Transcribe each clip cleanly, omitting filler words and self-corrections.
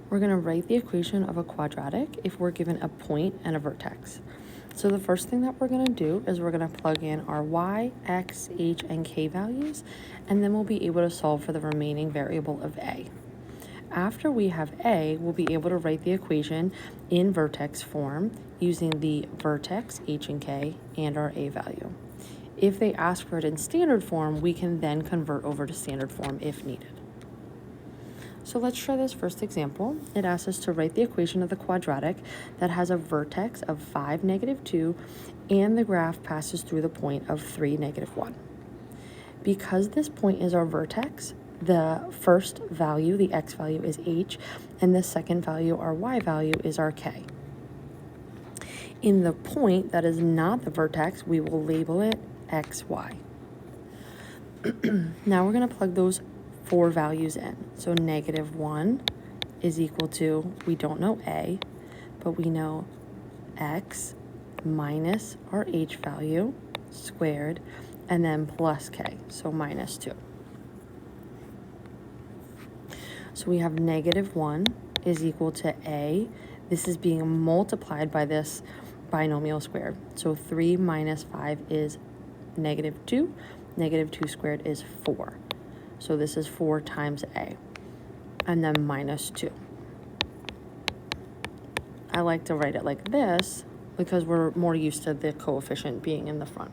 We're going to write the equation of a quadratic if we're given a point and a vertex. So the first thing that we're going to do is we're going to plug in our y, x, h, and k values, and then we'll be able to solve for the remaining variable of a. After we have a, we'll be able to write the equation in vertex form using the vertex, h and k, and our a value. If they ask for it in standard form, we can then convert over to standard form if needed. So let's try this first example. It asks us to write the equation of the quadratic that has a vertex of 5, -2, and the graph passes through the point of 3, -1. Because this point is our vertex, the first value, the x value, is h, and the second value, our y value, is our k. In the point that is not the vertex, we will label it x, y. Now we're going to plug those 4 values in. So -1 is equal to, we don't know a, but we know x minus our h value squared, and then plus k, so -2. So we have -1 is equal to a. This is being multiplied by this binomial squared. So 3 minus 5 is -2. -2 squared is 4. So this is 4 times a, and then -2. I like to write it like this because we're more used to the coefficient being in the front.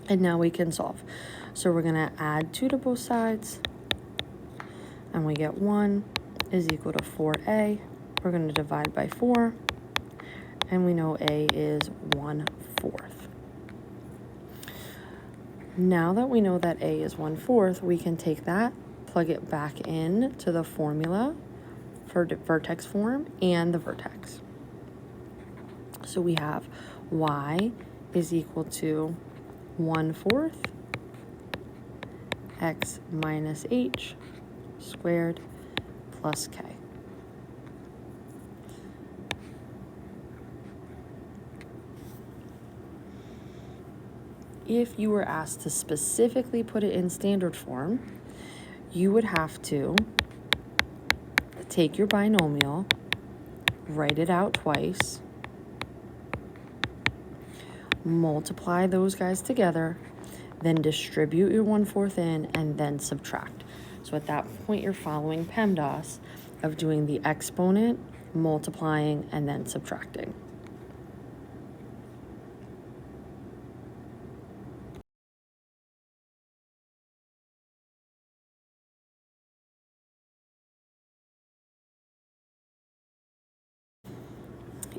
And now we can solve. So we're going to add 2 to both sides, and we get 1 is equal to 4a. We're going to divide by 4, and we know a is 1/4. Now that we know that a is 1/4, we can take that, plug it back in to the formula for vertex form and the vertex. So we have y is equal to 1/4 x minus h squared plus k. If you were asked to specifically put it in standard form, you would have to take your binomial, write it out twice, multiply those guys together, then distribute your 1/4 in, and then subtract. So at that point, you're following PEMDAS of doing the exponent, multiplying, and then subtracting.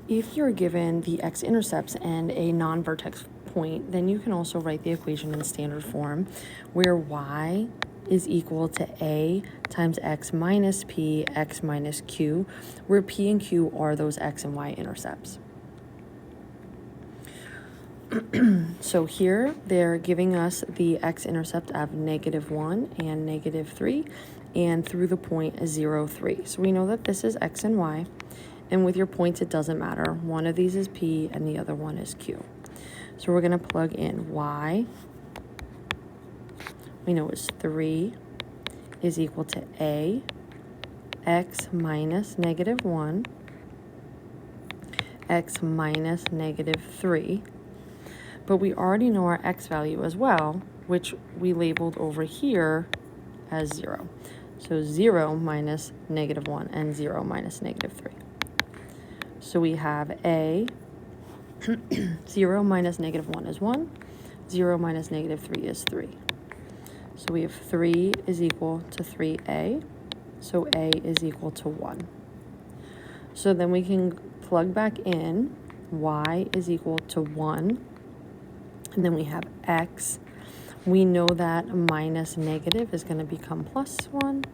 If you're given the x-intercepts and a non-vertex point, then you can also write the equation in standard form where y is equal to a times x minus p, x minus q, where p and q are those x and y intercepts. So here they're giving us the x-intercept of -1 and -3, and through the point 0, 3. So we know that this is x and y. And with your points, it doesn't matter. One of these is p and the other one is q. So we're going to plug in y. We know it's 3 is equal to a x minus -1 x minus -3. But we already know our x value as well, which we labeled over here as 0. So 0 minus -1 and 0 minus -3. So we have a 0 minus -1 is 1, 0 minus -3 is 3. So we have 3 is equal to 3a, so a is equal to 1. So then we can plug back in y is equal to 1, and then we have x. We know that minus negative is going to become plus 1,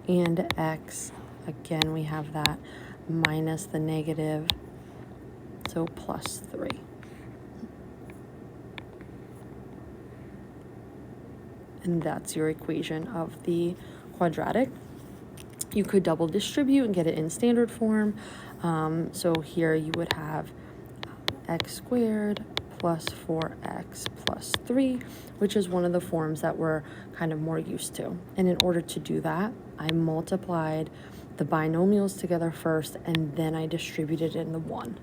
and x, again, we have that minus the negative, so plus 3. And that's your equation of the quadratic. You could double distribute and get it in standard form. So here you would have x squared plus 4x plus 3, which is one of the forms that we're kind of more used to. And in order to do that, I multiplied the binomials together first, and then I distributed in the 1.